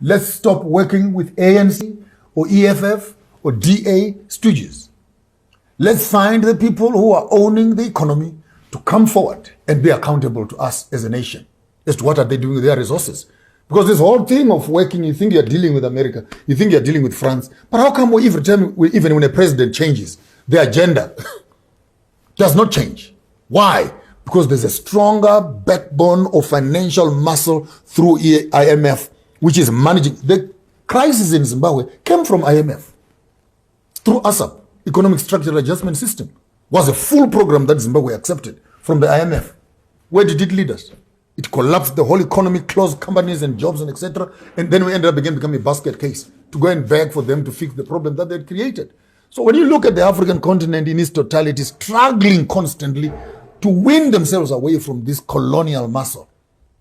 Let's stop working with ANC or EFF or DA stooges. Let's find the people who are owning the economy to come forward and be accountable to us as a nation as to what are they doing with their resources. Because this whole thing of working, you think you're dealing with America, you think you're dealing with France, but how come every time, even when a president changes, the agenda does not change? Why? Because there's a stronger backbone of financial muscle through IMF, which is managing. The crisis in Zimbabwe came from IMF through ASAP, Economic Structural Adjustment System, was a full program that Zimbabwe accepted from the IMF. Where did it lead us? It collapsed the whole economy, closed companies and jobs and etc. And then we ended up becoming a basket case to go and beg for them to fix the problem that they'd created. So when you look at the African continent in its totality, struggling constantly to win themselves away from this colonial muscle,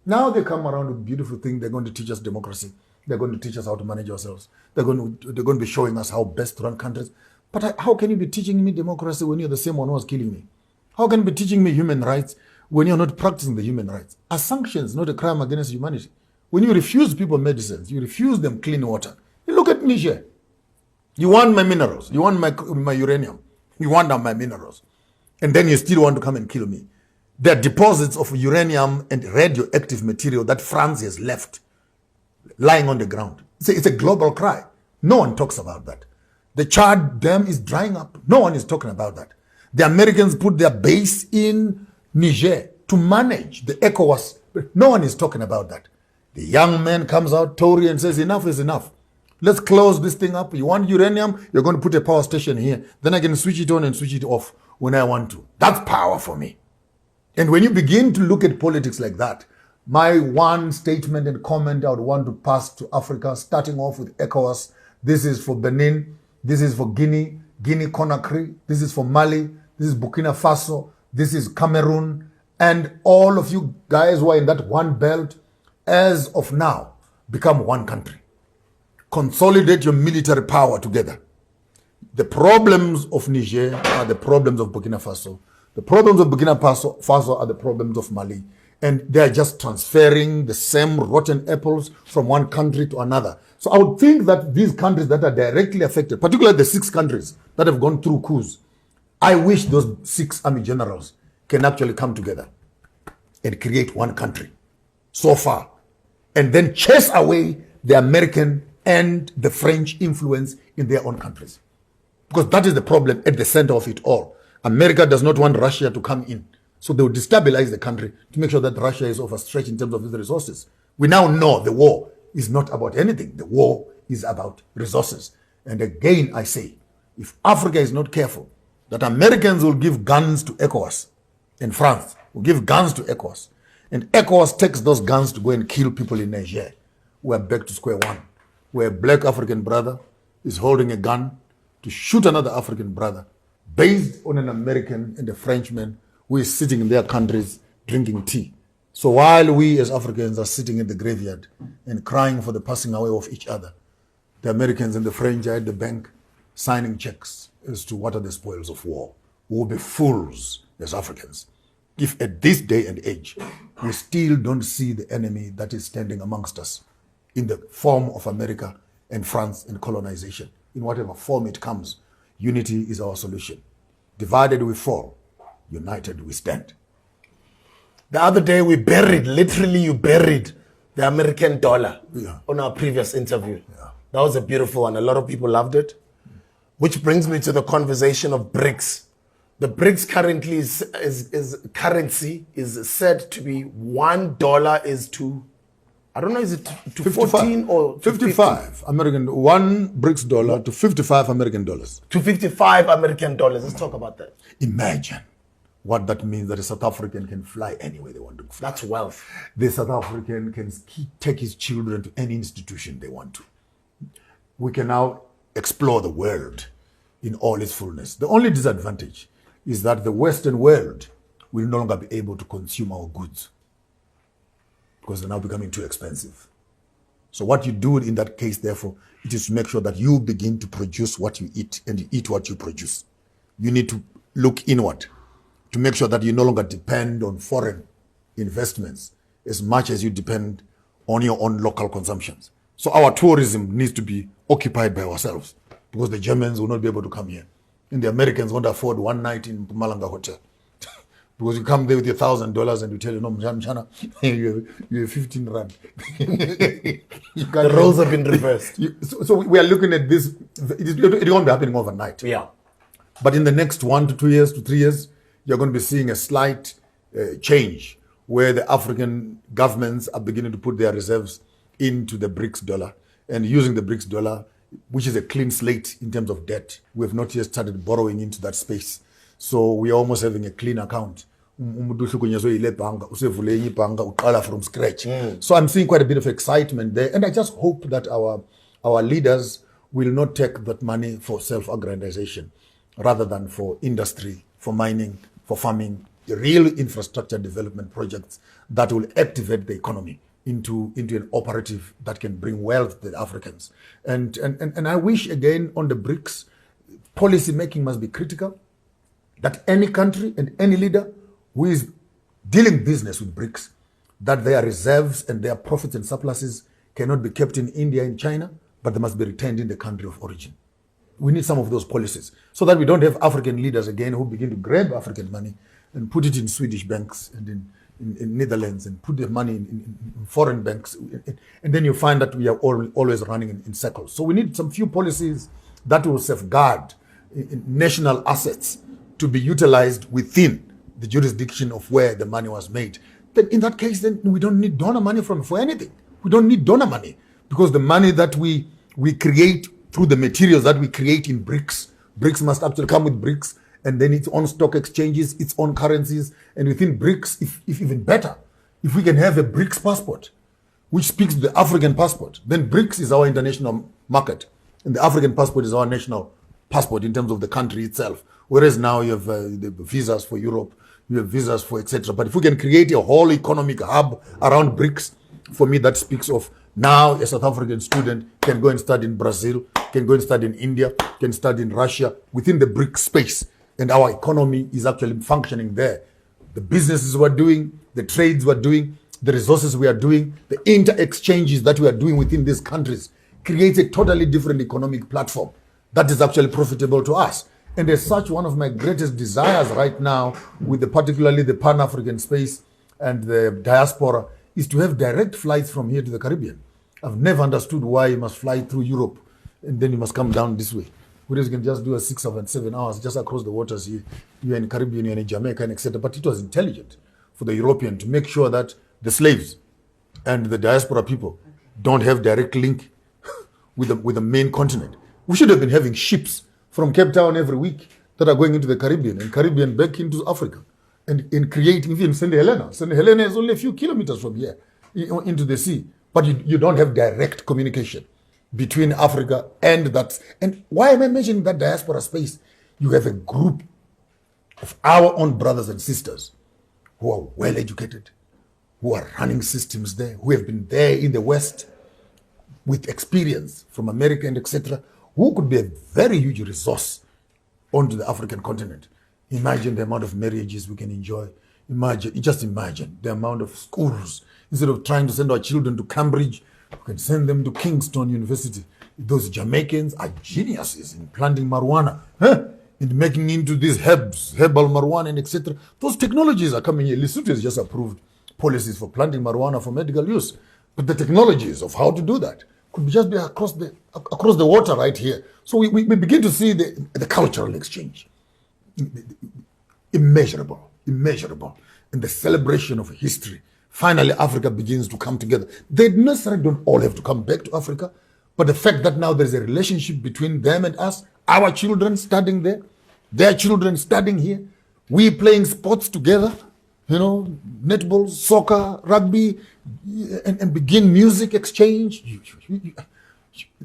now they come around with beautiful things. They're going to teach us democracy. They're going to teach us how to manage ourselves. They're going to be showing us how best to run countries. But how can you be teaching me democracy when you're the same one who was killing me? How can you be teaching me human rights when you're not practicing the human rights? Are sanctions not a crime against humanity? When you refuse people medicines, you refuse them clean water. You look at Niger. You want my minerals. You want my uranium. You want my minerals. And then you still want to come and kill me. There are deposits of uranium and radioactive material that France has left lying on the ground. It's a global cry. No one talks about that. The Chad dam is drying up. No one is talking about that. The Americans put their base in Niger to manage the ECOWAS. No one is talking about that. The young man comes out, Tory, and says, enough is enough. Let's close this thing up. You want uranium? You're going to put a power station here. Then I can switch it on and switch it off when I want to. That's power for me. And when you begin to look at politics like that, my one statement and comment I would want to pass to Africa, starting off with ECOWAS, this is for Benin, this is for Guinea, Conakry, this is for Mali, this is Burkina Faso, this is Cameroon, and all of you guys who are in that one belt, as of now, become one country. Consolidate your military power together. The problems of Niger are the problems of Burkina Faso. The problems of Burkina Faso are the problems of Mali. And they're just transferring the same rotten apples from one country to another. So I would think that these countries that are directly affected, particularly the 6 countries that have gone through coups, I wish those 6 army generals can actually come together and create one country so far, and then chase away the American and the French influence in their own countries. Because that is the problem at the center of it all. America does not want Russia to come in. So they will destabilize the country to make sure that Russia is overstretched in terms of its resources. We now know the war is not about anything. The war is about resources. And again, I say, if Africa is not careful, that Americans will give guns to ECOWAS and France will give guns to ECOWAS. And ECOWAS takes those guns to go and kill people in Niger. We're back to square one, where a black African brother is holding a gun to shoot another African brother based on an American and a Frenchman who is sitting in their countries drinking tea. So while we as Africans are sitting in the graveyard and crying for the passing away of each other, the Americans and the French are at the bank signing checks as to what are the spoils of war. We will be fools as Africans if at this day and age we still don't see the enemy that is standing amongst us in the form of America and France and colonization. In whatever form it comes, unity is our solution. Divided we fall, united we stand. The other day we literally you buried the American dollar on our previous interview. Yeah. That was a beautiful one. A lot of people loved it. Which brings me to the conversation of BRICS. The BRICS currency is said to be $1 is to, I don't know, is it to 14 or 55 American, one BRICS dollar to 55 American dollars. To 55 American dollars. Let's talk about that. Imagine what that means, that a South African can fly anywhere they want to fly. That's wealth. The South African can take his children to any institution they want to. We can now explore the world in all its fullness. The only disadvantage is that the Western world will no longer be able to consume our goods because they're now becoming too expensive. So what you do in that case, therefore, it is to make sure that you begin to produce what you eat and you eat what you produce. You need to look inward to make sure that you no longer depend on foreign investments as much as you depend on your own local consumptions. So our tourism needs to be occupied by ourselves because the Germans will not be able to come here. And the Americans won't afford one night in Malanga Hotel. Because you come there with your $1,000 and you tell you, no, Mchana, you have 15 rand. The roles have been reversed. So we are looking at this. It won't be happening overnight. Yeah. But in the next 1 to 2 years to 3 years, you're going to be seeing a slight change where the African governments are beginning to put their reserves into the BRICS dollar and using the BRICS dollar, which is a clean slate in terms of debt. We have not yet started borrowing into that space. So we are almost having a clean account. From scratch. So I'm seeing quite a bit of excitement there. And I just hope that our leaders will not take that money for self-aggrandization rather than for industry, for mining, for farming, the real infrastructure development projects that will activate the economy into an operative that can bring wealth to the Africans. And I wish, again, on the BRICS, policy making must be critical, that any country and any leader who is dealing business with BRICS, that their reserves and their profits and surpluses cannot be kept in India and China, but they must be retained in the country of origin. We need some of those policies so that we don't have African leaders again who begin to grab African money and put it in Swedish banks and in Netherlands and put the money in foreign banks. And then you find that we are always running in circles. So we need some few policies that will safeguard national assets to be utilized within the jurisdiction of where the money was made. Then in that case, then we don't need donor money for anything. We don't need donor money because the money that we create through the materials that we create in BRICS must actually come with BRICS and then its own stock exchanges, its own currencies. And within BRICS, if even better, if we can have a BRICS passport, which speaks to the African passport, then BRICS is our international market. And the African passport is our national passport in terms of the country itself. Whereas now you have the visas for Europe, you have visas for etc. But if we can create a whole economic hub around BRICS, for me that speaks of now a South African student can go and study in Brazil, can go and study in India, can study in Russia within the BRICS space. And our economy is actually functioning there. The businesses we're doing, the trades we're doing, the resources we are doing, the inter-exchanges that we are doing within these countries creates a totally different economic platform that is actually profitable to us. And as such, one of my greatest desires right now, with particularly the Pan-African space and the diaspora, is to have direct flights from here to the Caribbean. I've never understood why you must fly through Europe and then you must come down this way. Whereas you can just do a 6 or 7 hours just across the waters here. You're in Caribbean, you're in Jamaica, and etc. But it was intelligent for the European to make sure that the slaves and the diaspora people don't have direct link with the main continent. We should have been having ships from Cape Town every week that are going into the Caribbean and Caribbean back into Africa and creating even St. Helena. St. Helena is only a few kilometers from here into the sea, but you don't have direct communication between Africa and that. And why am I mentioning that diaspora space? You have a group of our own brothers and sisters who are well educated, who are running systems there, who have been there in the West with experience from America and etc., who could be a very huge resource onto the African continent. Imagine the amount of marriages we can enjoy. Just imagine the amount of schools. Instead of trying to send our children to Cambridge, we can send them to Kingston University. Those Jamaicans are geniuses in planting marijuana, in making into these herbal marijuana and etc. Those technologies are coming here. Lesotho has just approved policies for planting marijuana for medical use. But the technologies of how to do that could just be across the water right here. So we begin to see the cultural exchange. Immeasurable. And the celebration of history. Finally, Africa begins to come together. They necessarily don't all have to come back to Africa, but the fact that now there's a relationship between them and us, our children studying there, their children studying here, we playing sports together, netball, soccer, rugby, and begin music exchange.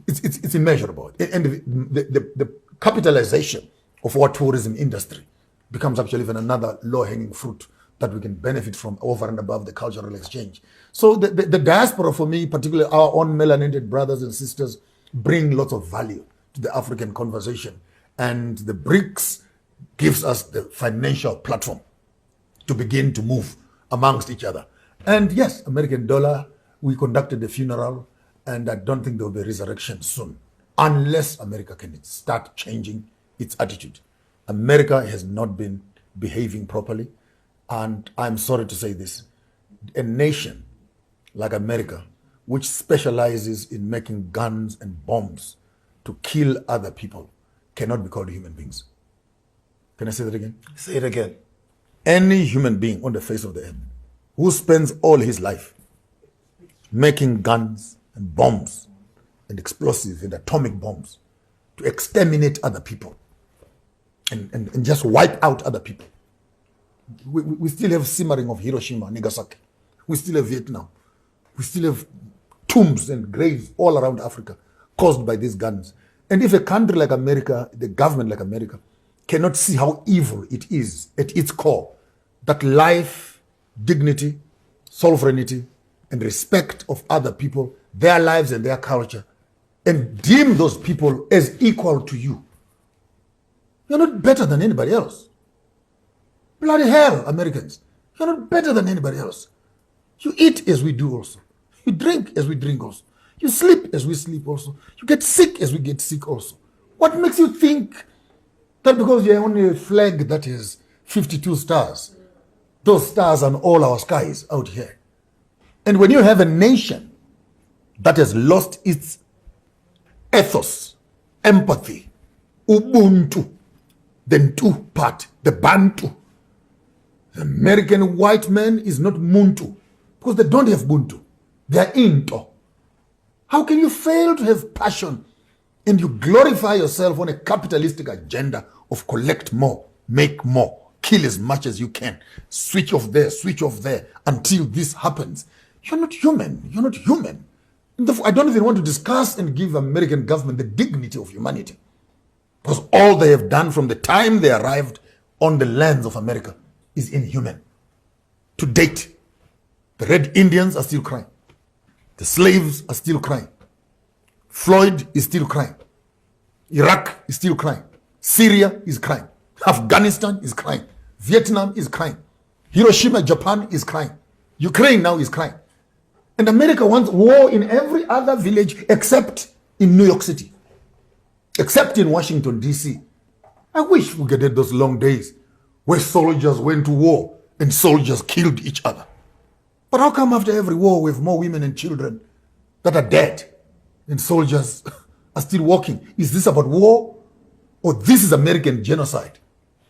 It's immeasurable. And the capitalization of our tourism industry becomes actually even another low-hanging fruit that we can benefit from over and above the cultural exchange. So the diaspora, for me, particularly our own melanated brothers and sisters, bring lots of value to the African conversation. And the BRICS gives us the financial platform to begin to move amongst each other. And yes, American dollar, we conducted the funeral And I don't think there will be a resurrection soon, unless America can start changing its attitude. America has not been behaving properly. And I'm sorry to say this, a nation like America, which specializes in making guns and bombs to kill other people, cannot be called human beings. Can I say that again? Say it again. Any human being on the face of the earth who spends all his life making guns and bombs and explosives and atomic bombs to exterminate other people and just wipe out other people. We still have simmering of Hiroshima, Nagasaki. We still have Vietnam. We still have tombs and graves all around Africa caused by these guns. And if a country like America, the government like America, cannot see how evil it is at its core, that life, dignity, sovereignty, and respect of other people, their lives and their culture, and deem those people as equal to you, you're not better than anybody else. Bloody hell, Americans. You're not better than anybody else. You eat as we do also. You drink as we drink also. You sleep as we sleep also. You get sick as we get sick also. What makes you think that because you're only a flag that has 52 stars, those stars are on all our skies out here? And when you have a nation that has lost its ethos, empathy, Ubuntu, the Ntu part, the Bantu, the American white man is not Muntu because they don't have Buntu. They are Into. How can you fail to have passion and you glorify yourself on a capitalistic agenda of collect more, make more, kill as much as you can, switch off there until this happens? You're not human. You're not human. And therefore, I don't even want to discuss and give American government the dignity of humanity, because all they have done from the time they arrived on the lands of America is inhuman. To date, the Red Indians are still crying. The slaves are still crying. Floyd is still crying. Iraq is still crying. Syria is crying. Afghanistan is crying. Vietnam is crying. Hiroshima, Japan is crying. Ukraine now is crying. And America wants war in every other village except in New York City, except in Washington, D.C. I wish we could have those long days where soldiers went to war and soldiers killed each other. But how come after every war we have more women and children that are dead and soldiers are still walking? Is this about war, or this is American genocide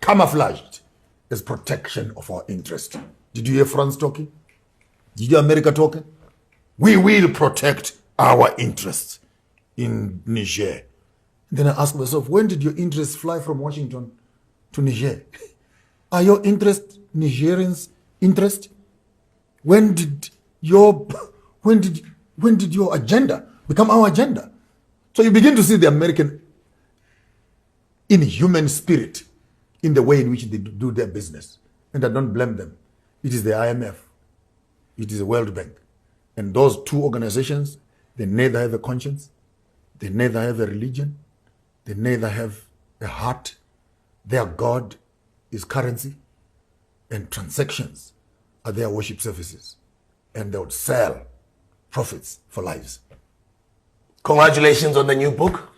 camouflaged as protection of our interest? Did you hear France talking? Did you hear America talking? We will protect our interests in Niger. And then I ask myself, when did your interests fly from Washington to Niger? Are your interests Nigerians' interest? When did your agenda become our agenda? So you begin to see the American inhuman spirit in the way in which they do their business. And I don't blame them. It is the IMF. It is the World Bank. And those two organizations, they neither have a conscience, they neither have a religion, they neither have a heart. Their God is currency, and transactions are their worship services. And they would sell profits for lives. Congratulations on the new book.